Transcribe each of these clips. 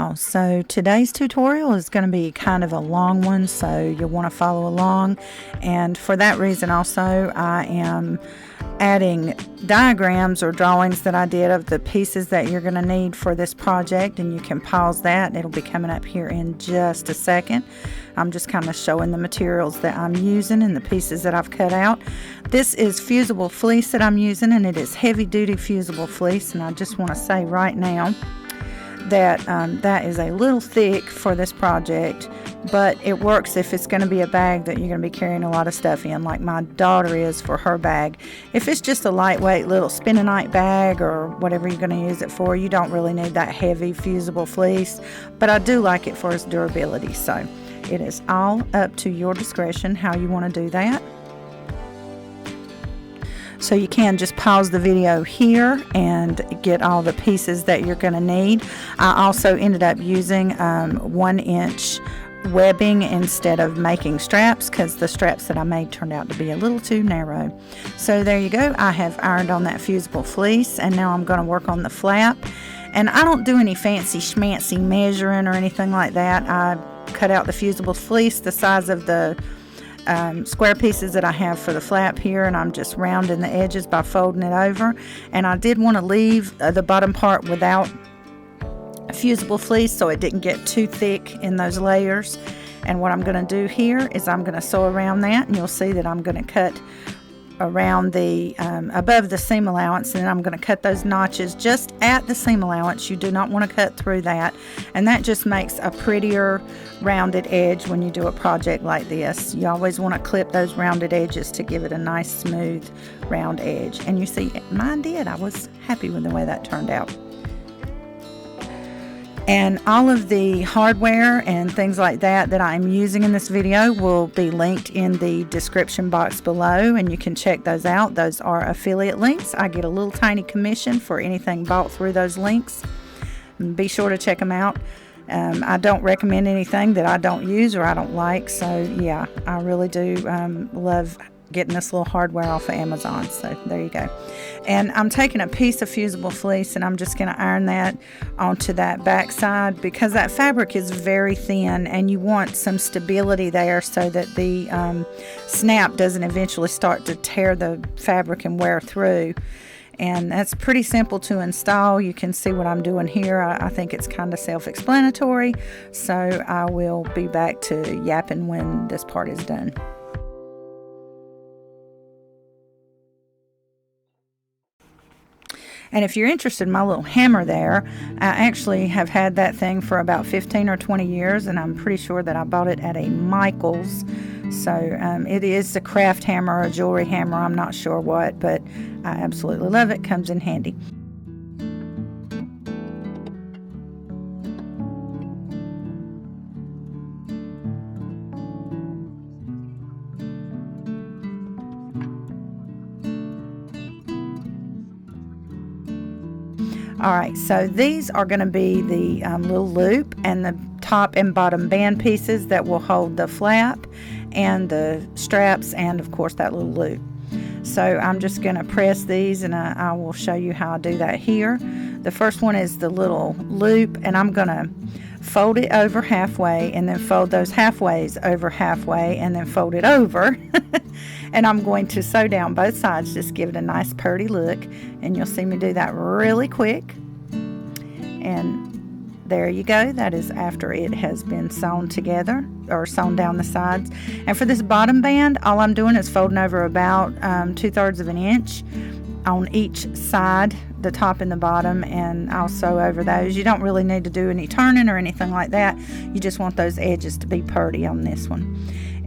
y'all. So today's tutorial is going to be kind of a long one, so you'll want to follow along. And for that reason also, I am adding diagrams or drawings that I did of the pieces that you're going to need for this project, and you can pause that. It'll be coming up here in just a second. I'm just kind of showing the materials that I'm using and the pieces that I've cut out. This is fusible fleece that I'm using, and it is heavy duty fusible fleece, and I just want to say right now that that is a little thick for this project, but it works if it's going to be a bag that you're going to be carrying a lot of stuff in, like my daughter is for her bag. If it's just a lightweight little spin-a-night bag or whatever you're going to use it for, you don't really need that heavy fusible fleece, but I do like it for its durability. So it is all up to your discretion how you want to do that. So you can just pause the video here and get all the pieces that you're going to need. I also ended up using 1-inch webbing instead of making straps, because the straps that I made turned out to be a little too narrow. So there you go. I have ironed on that fusible fleece, and now I'm going to work on the flap. And I don't do any fancy schmancy measuring or anything like that. I cut out the fusible fleece the size of the square pieces that I have for the flap here, and I'm just rounding the edges by folding it over. And I did want to leave the bottom part without fusible fleece so it didn't get too thick in those layers. And what I'm going to do here is I'm going to sew around that, and you'll see that I'm going to cut around the above the seam allowance, and then I'm going to cut those notches just at the seam allowance. You do not want to cut through that, and that just makes a prettier rounded edge when you do a project like this. You always want to clip those rounded edges to give it a nice smooth round edge, and you see mine did. I was happy with the way that turned out. And all of the hardware and things like that I'm using in this video will be linked in the description box below, and you can check those out. Those are affiliate links. I get a little tiny commission for anything bought through those links. Be sure to check them out. I don't recommend anything that I don't use or I don't like, so yeah, I really do love getting this little hardware off of Amazon. So there you go. And I'm taking a piece of fusible fleece, and I'm just going to iron that onto that back side, because that fabric is very thin and you want some stability there so that the snap doesn't eventually start to tear the fabric and wear through. And that's pretty simple to install. You can see what I'm doing here. I think it's kind of self-explanatory, so I will be back to yapping when this part is done. And if you're interested in my little hammer there, I actually have had that thing for about 15 or 20 years, and I'm pretty sure that I bought it at a Michael's. So it is a craft hammer or a jewelry hammer, I'm not sure what, but I absolutely love it. Comes in handy. Alright, so these are going to be the little loop and the top and bottom band pieces that will hold the flap and the straps, and of course that little loop. So I'm just going to press these, and I will show you how I do that here. The first one is the little loop, and I'm going to fold it over halfway, and then fold those halfways over halfway, and then fold it over. And I'm going to sew down both sides, just give it a nice purty look, and you'll see me do that really quick. And there you go. That is after it has been sewn together, or sewn down the sides. And for this bottom band, all I'm doing is folding over about 2/3 of an inch on each side, the top and the bottom, and I'll sew over those. You don't really need to do any turning or anything like that. You just want those edges to be purty on this one.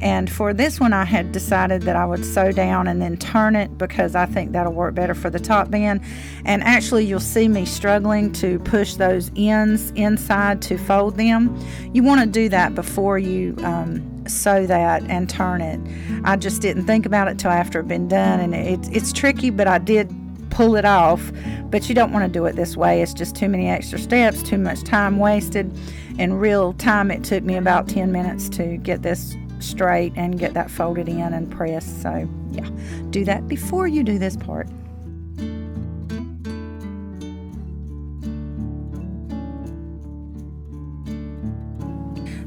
And for this one, I had decided that I would sew down and then turn it, because I think that'll work better for the top band. And actually, you'll see me struggling to push those ends inside to fold them. You want to do that before you sew that and turn it. I just didn't think about it till after it'd been done, and it's tricky, but I did pull it off. But you don't want to do it this way. It's just too many extra steps, too much time wasted. In real time, it took me about 10 minutes to get this straight and get that folded in and pressed. So yeah, do that before you do this part.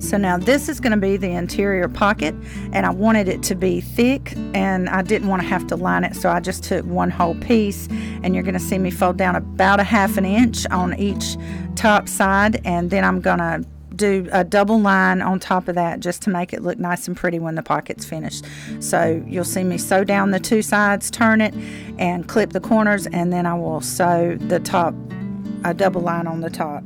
So now this is going to be the interior pocket, and I wanted it to be thick and I didn't want to have to line it, so I just took one whole piece, and you're going to see me fold down about 1/2 inch on each top side, and then I'm going to do a double line on top of that just to make it look nice and pretty when the pocket's finished. So you'll see me sew down the 2 sides, turn it, and clip the corners, and then I will sew the top, a double line on the top.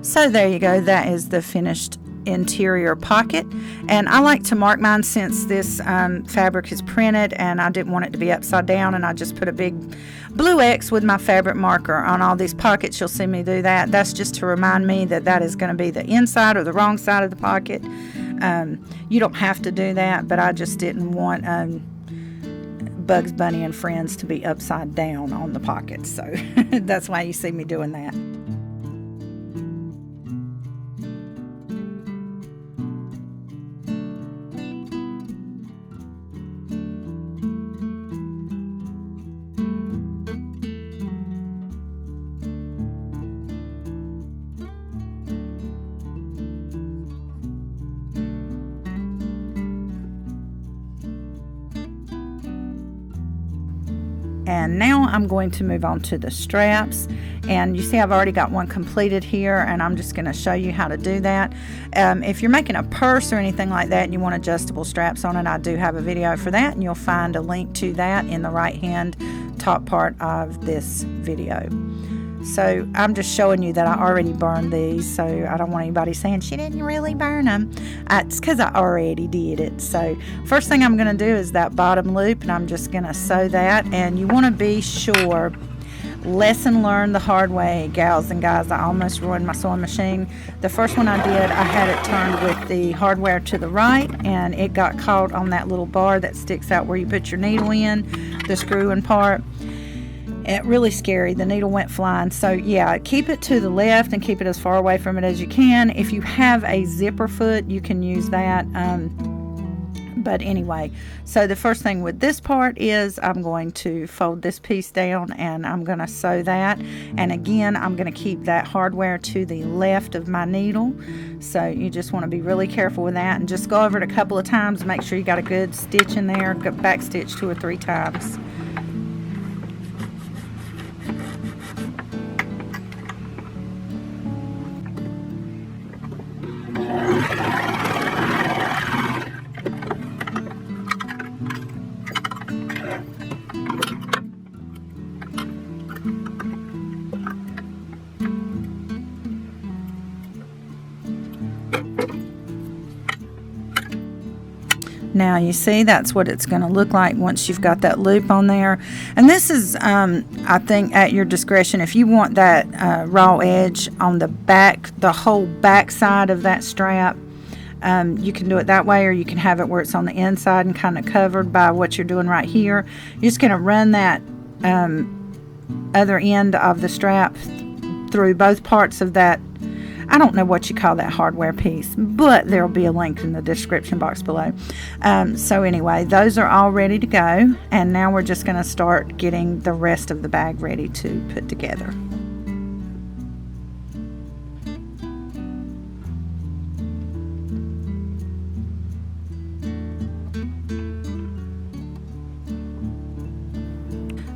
So there you go, that is the finished interior pocket, and I like to mark mine since this fabric is printed and I didn't want it to be upside down, and I just put a big blue X with my fabric marker on all these pockets. You'll see me do that. That's just to remind me that that is going to be the inside or the wrong side of the pocket. You don't have to do that, but I just didn't want Bugs Bunny and Friends to be upside down on the pockets, so that's why you see me doing that. And now I'm going to move on to the straps, and you see I've already got one completed here, and I'm just going to show you how to do that. If you're making a purse or anything like that and you want adjustable straps on it, I do have a video for that, and you'll find a link to that in the right hand top part of this video. So I'm just showing you that I already burned these, so I don't want anybody saying she didn't really burn them. It's because I already did it. So first thing I'm going to do is that bottom loop, and I'm just going to sew that. And you want to be sure, lesson learned the hard way, gals and guys. I almost ruined my sewing machine. The first one I did, I had it turned with the hardware to the right, and it got caught on that little bar that sticks out where you put your needle in, the screw-in part. It really scary. The needle went flying. So yeah, keep it to the left and keep it as far away from it as you can. If you have a zipper foot, you can use that. But anyway, so the first thing with this part is I'm going to fold this piece down, and I'm going to sew that. And again, I'm going to keep that hardware to the left of my needle. So you just want to be really careful with that, and just go over it a couple of times. Make sure you got a good stitch in there. Back stitch 2 or 3 times. Now you see that's what it's going to look like once you've got that loop on there. And this is I think at your discretion. If you want that raw edge on the back, the whole back side of that strap, you can do it that way, or you can have it where it's on the inside and kind of covered by what you're doing right here. You're just going to run that other end of the strap through both parts of that. I don't know what you call that hardware piece, but there'll be a link in the description box below. So anyway, those are all ready to go, and now we're just going to start getting the rest of the bag ready to put together.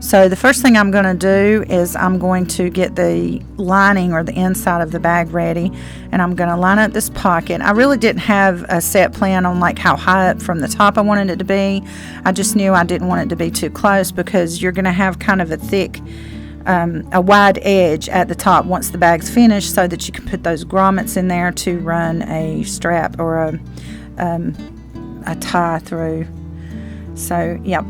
So the first thing I'm going to do is I'm going to get the lining or the inside of the bag ready, and I'm going to line up this pocket. I really didn't have a set plan on like how high up from the top I wanted it to be. I just knew I didn't want it to be too close, because you're going to have kind of a thick, a wide edge at the top once the bag's finished, so that you can put those grommets in there to run a strap or a tie through. So yep.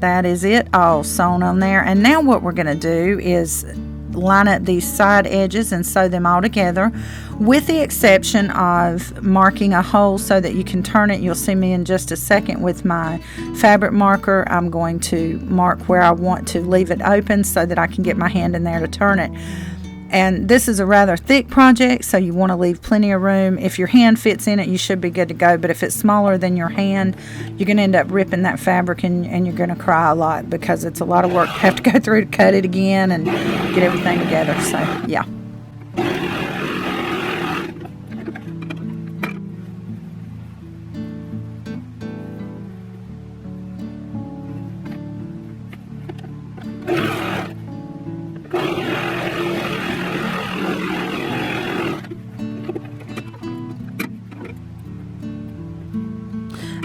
That is it, all sewn on there. And now what we're going to do is line up these side edges and sew them all together, with the exception of marking a hole so that you can turn it. You'll see me in just a second with my fabric marker. I'm going to mark where I want to leave it open so that I can get my hand in there to turn it. And this is a rather thick project, so you want to leave plenty of room. If your hand fits in it, you should be good to go. But if it's smaller than your hand, you're going to end up ripping that fabric, and you're going to cry a lot because it's a lot of work to have to go through to cut it again and get everything together. So, yeah.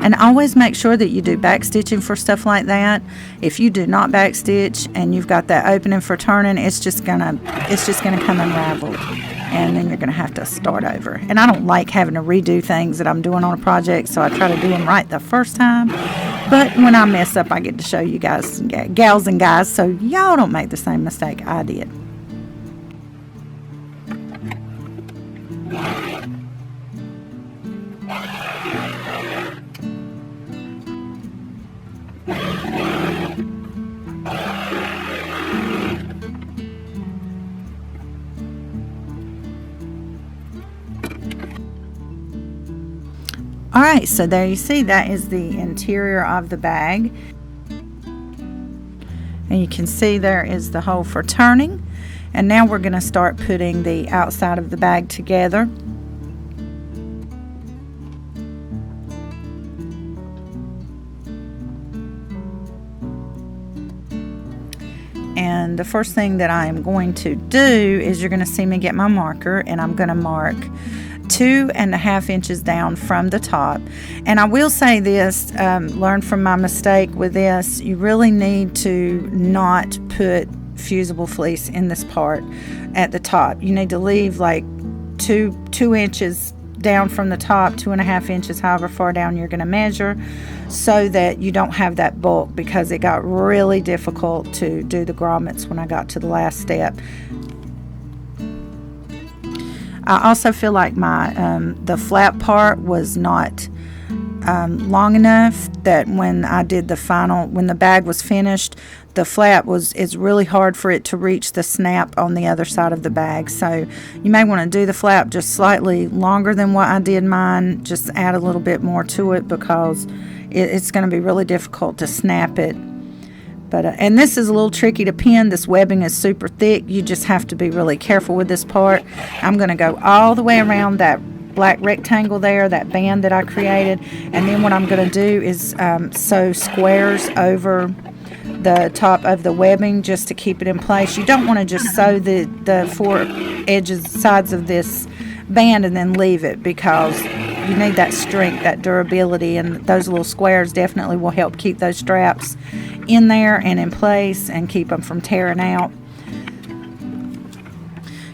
And always make sure that you do back stitching for stuff like that. If you do not back stitch and you've got that opening for turning, it's just gonna come unraveled, and then you're gonna have to start over. And I don't like having to redo things that I'm doing on a project, so I try to do them right the first time. But when I mess up, I get to show you guys, gals and guys, so y'all don't make the same mistake I did. Alright, so there you see, that is the interior of the bag. And you can see there is the hole for turning. And now we're going to start putting the outside of the bag together. And the first thing that I am going to do is you're going to see me get my marker, and I'm going to mark 2.5 inches down from the top. And I will say this, learn from my mistake with this, you really need to not put fusible fleece in this part at the top. You need to leave like two inches down from the top, 2.5 inches, however far down you're going to measure, so that you don't have that bulk, because it got really difficult to do the grommets when I got to the last step. I also feel like my the flap part was not long enough, that when I did the final, when the bag was finished, the flap is really hard for it to reach the snap on the other side of the bag. So you may want to do the flap just slightly longer than what I did mine, just add a little bit more to it, because it's going to be really difficult to snap it. But and this is a little tricky to pin. This webbing is super thick. You just have to be really careful with this part. I'm going to go all the way around that black rectangle there, that band that I created, and then what I'm going to do is sew squares over the top of the webbing just to keep it in place. You don't want to just sew the four sides of this band and then leave it, because you need that strength, that durability, and those little squares definitely will help keep those straps in there and in place and keep them from tearing out.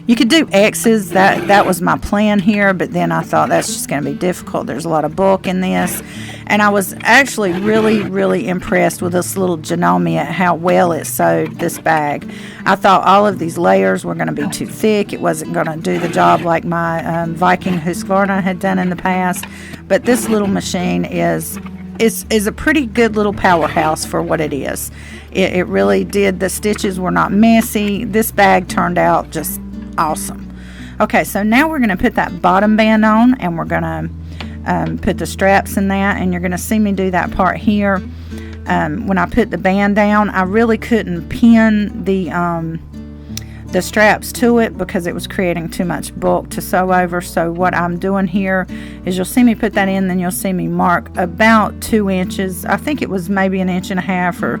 You could do X's, that was my plan here, but then I thought that's just going to be difficult. There's a lot of bulk in this, and I was actually really impressed with this little Janome at how well it sewed this bag. I thought all of these layers were going to be too thick. It wasn't going to do the job like my Viking Husqvarna had done in the past, but this little machine is a pretty good little powerhouse for what it is. It really did. The stitches were not messy. This bag turned out just awesome. Okay, so now we're going to put that bottom band on, and we're going to put the straps in that, and you're going to see me do that part here. When I put the band down, I really couldn't pin the straps to it because it was creating too much bulk to sew over. So what I'm doing here is you'll see me put that in, then you'll see me mark about 2 inches. I think it was maybe 1.5 inches, or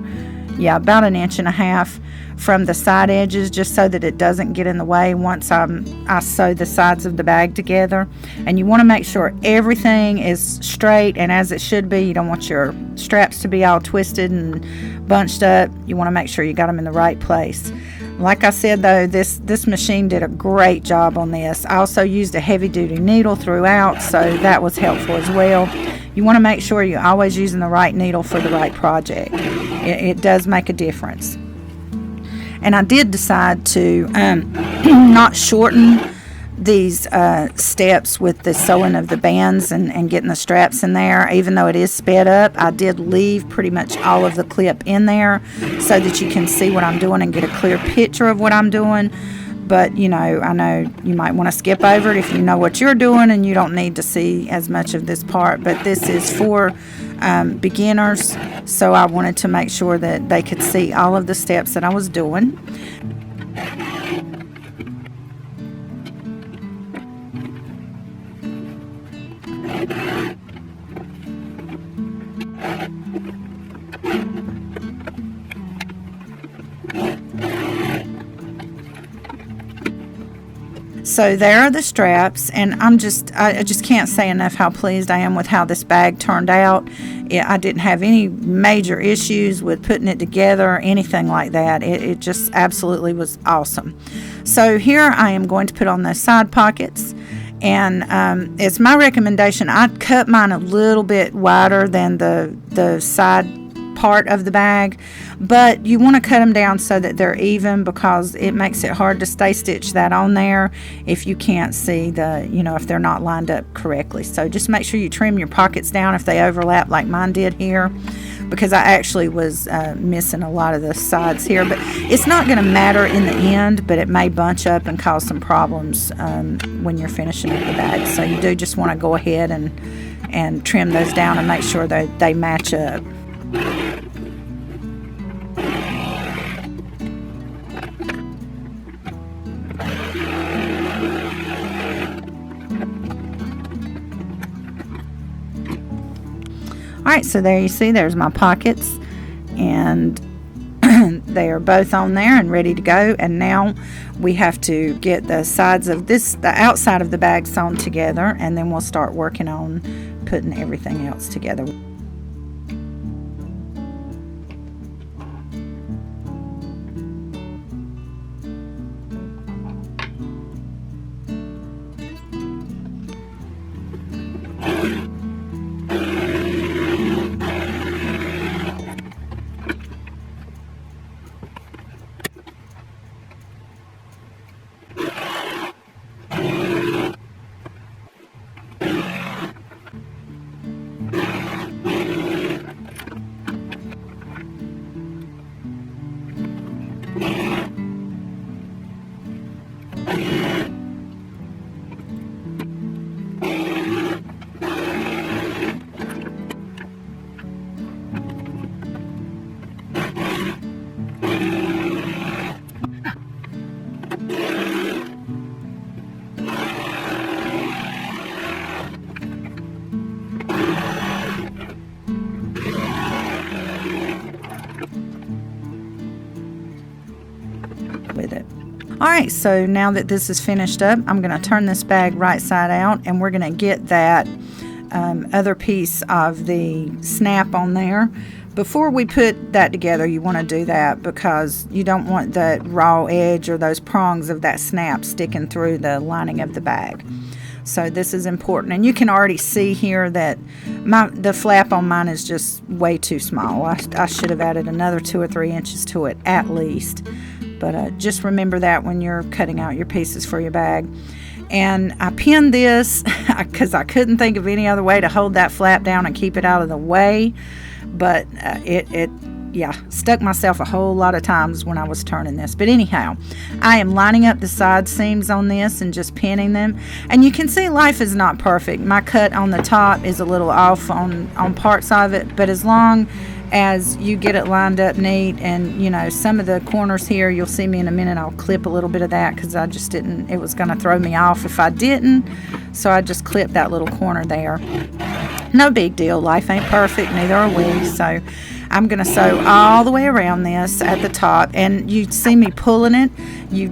yeah, about 1.5 inches from the side edges, just so that it doesn't get in the way once I sew the sides of the bag together. And you want to make sure everything is straight and as it should be. You don't want your straps to be all twisted and bunched up. You want to make sure you got them in the right place. Like I said though, this machine did a great job on this. I also used a heavy duty needle throughout, so that was helpful as well. You want to make sure you're always using the right needle for the right project. It does make a difference. And I did decide to not shorten these steps with the sewing of the bands and getting the straps in there. Even though it is sped up, I did leave pretty much all of the clip in there so that you can see what I'm doing and get a clear picture of what I'm doing. but you know, I know you might want to skip over it if you know what you're doing and you don't need to see as much of this part, but this is for beginners, so I wanted to make sure that they could see all of the steps that I was doing. So there are the straps, and I just can't say enough how pleased I am with how this bag turned out. I didn't have any major issues with putting it together or anything like that. It just absolutely was awesome. So here I am going to put on those side pockets, and it's my recommendation. I cut mine a little bit wider than the side part of the bag, but you want to cut them down so that they're even, because it makes it hard to stay stitch that on there if you can't see if they're not lined up correctly. So just make sure you trim your pockets down if they overlap like mine did here, because I actually was missing a lot of the sides here, but it's not going to matter in the end, but it may bunch up and cause some problems when you're finishing up the bag. So you do just want to go ahead and trim those down and make sure that they match up. Alright, so there you see, there's my pockets, and they are both on there and ready to go. And now we have to get the sides of the outside of the bag sewn together, and then we'll start working on putting everything else together. With it. Alright, so now that this is finished up, I'm going to turn this bag right side out, and we're going to get that other piece of the snap on there. Before we put that together, you want to do that because you don't want that raw edge or those prongs of that snap sticking through the lining of the bag. So this is important, and you can already see here that the flap on mine is just way too small. I should have added another 2 or 3 inches to it at least. But just remember that when you're cutting out your pieces for your bag. And I pinned this because I couldn't think of any other way to hold that flap down and keep it out of the way. But it stuck myself a whole lot of times when I was turning this. But anyhow, I am lining up the side seams on this and just pinning them. And you can see life is not perfect. My cut on the top is a little off on parts of it, but as long as you get it lined up neat, and some of the corners here, you'll see me in a minute, I'll clip a little bit of that because I just didn't, it was going to throw me off if I didn't, so I just clipped that little corner there. No big deal, life ain't perfect, neither are we. So I'm going to sew all the way around this at the top, and you see me pulling it. You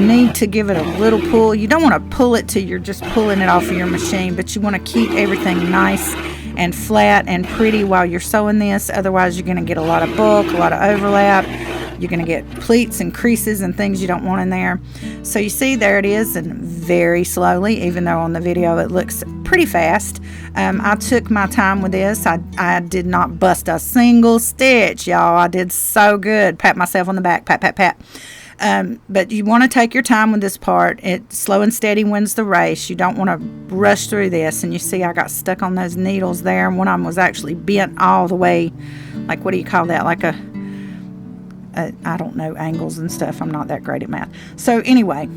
need to give it a little pull. You don't want to pull it till you're just pulling it off of your machine, but you want to keep everything nice and flat and pretty while you're sewing this. Otherwise you're going to get a lot of bulk, a lot of overlap. You're going to get pleats and creases and things you don't want in there. So you see, there it is, and very slowly, even though on the video it looks pretty fast. I took my time with this. I did not bust a single stitch, y'all. I did so good. Pat myself on the back, pat, pat, pat. But you want to take your time with this part. Slow and steady wins the race. You don't want to rush through this. And you see I got stuck on those needles there, and one of them was actually bent all the way, like, what do you call that, like a I don't know angles and stuff. I'm not that great at math. So anyway,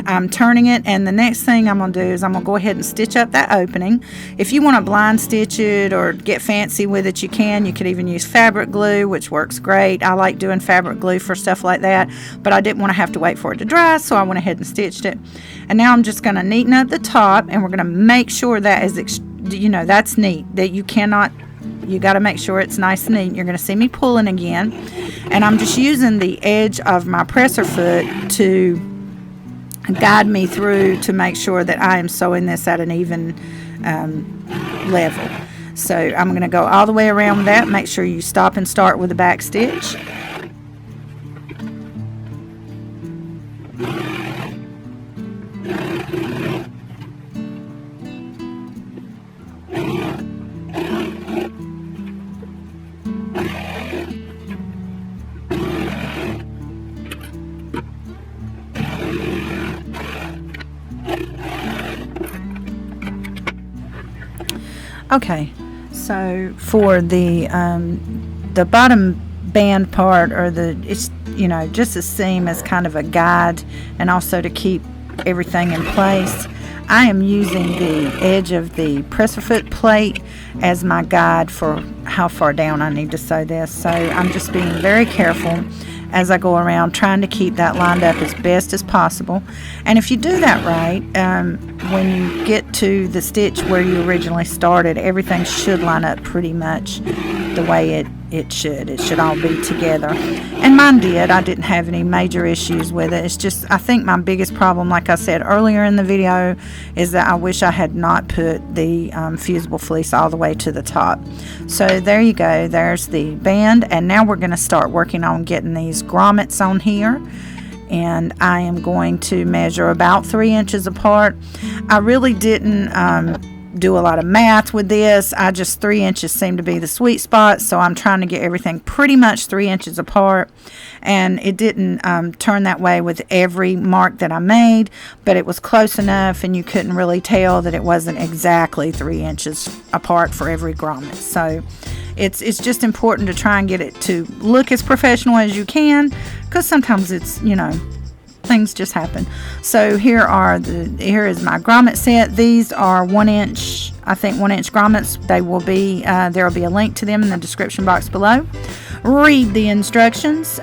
I'm turning it, and the next thing I'm going to do is I'm going to go ahead and stitch up that opening. If you want to blind stitch it or get fancy with it, you can. You could even use fabric glue, which works great. I like doing fabric glue for stuff like that, but I didn't want to have to wait for it to dry, so I went ahead and stitched it. And now I'm just going to neaten up the top, and we're going to make sure that is, that's neat, that you got to make sure it's nice and neat. You're going to see me pulling again, and I'm just using the edge of my presser foot to guide me through to make sure that I am sewing this at an even level. So I'm going to go all the way around with that. Make sure you stop and start with the back stitch. Okay, so for the bottom band part, or it's just a seam as kind of a guide, and also to keep everything in place, I am using the edge of the presser foot plate as my guide for how far down I need to sew this. So I'm just being very careful as I go around, trying to keep that lined up as best as possible. And if you do that right, when you get to the stitch where you originally started, everything should line up pretty much the way it should. It should all be together. And mine did. I didn't have any major issues with it. It's just, I think my biggest problem, like I said earlier in the video, is that I wish I had not put the fusible fleece all the way to the top. So there you go. There's the band. And now we're going to start working on getting these grommets on here. And I am going to measure about 3 inches apart. I really didn't do a lot of math with this. 3 inches seemed to be the sweet spot, so I'm trying to get everything pretty much 3 inches apart. And it didn't turn that way with every mark that I made, but it was close enough, and you couldn't really tell that it wasn't exactly 3 inches apart for every grommet. So it's just important to try and get it to look as professional as you can, because sometimes it's, things just happen. So here is my grommet set. These are 1 inch, I think 1 inch grommets. They will be, there will be a link to them in the description box below. Read the instructions.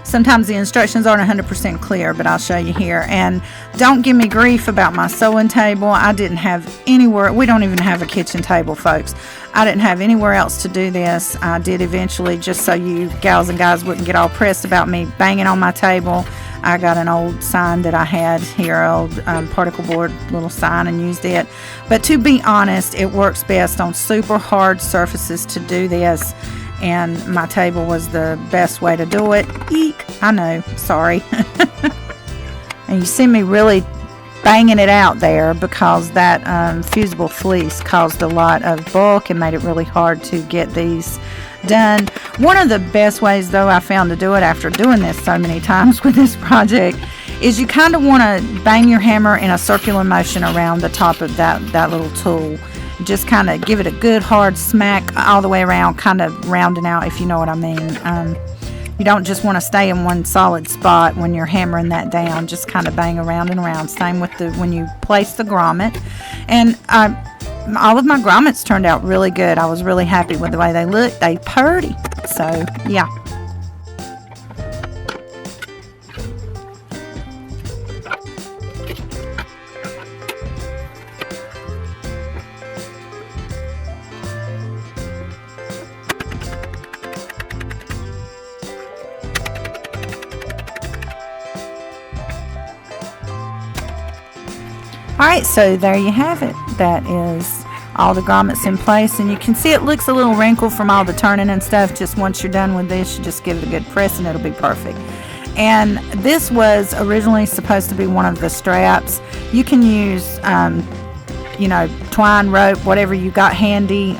Sometimes the instructions aren't 100% clear, but I'll show you here. And don't give me grief about my sewing table. I didn't have anywhere, we don't even have a kitchen table, folks. I didn't have anywhere else to do this. I did eventually, just so you gals and guys wouldn't get all pressed about me banging on my table. I got an old sign that I had here, old particle board little sign, and used it. But to be honest, it works best on super hard surfaces to do this. And my table was the best way to do it. Eek! I know, sorry. And you see me really banging it out there because that fusible fleece caused a lot of bulk and made it really hard to get these done. One of the best ways, though, I found to do it after doing this so many times with this project is you kind of want to bang your hammer in a circular motion around the top of that little tool. Just kind of give it a good hard smack all the way around, kind of rounding out, if you know what I mean. You don't just want to stay in one solid spot when you're hammering that down. Just kind of bang around and around. Same with when you place the grommet. And all of my grommets turned out really good. I was really happy with the way they looked. They purty. So yeah. Alright, so there you have it. That is all the grommets in place, and you can see it looks a little wrinkled from all the turning and stuff. Just once you're done with this, you just give it a good press and it'll be perfect. And this was originally supposed to be one of the straps. You can use twine, rope, whatever you got handy,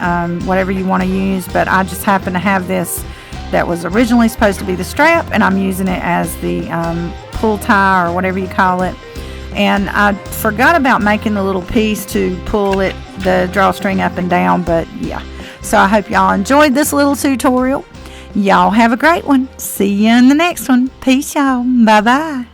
whatever you want to use, but I just happen to have this that was originally supposed to be the strap, and I'm using it as the pull tie or whatever you call it. And I forgot about making the little piece to pull the drawstring up and down, but yeah. So I hope y'all enjoyed this little tutorial. Y'all have a great one. See you in the next one. Peace, y'all. Bye-bye.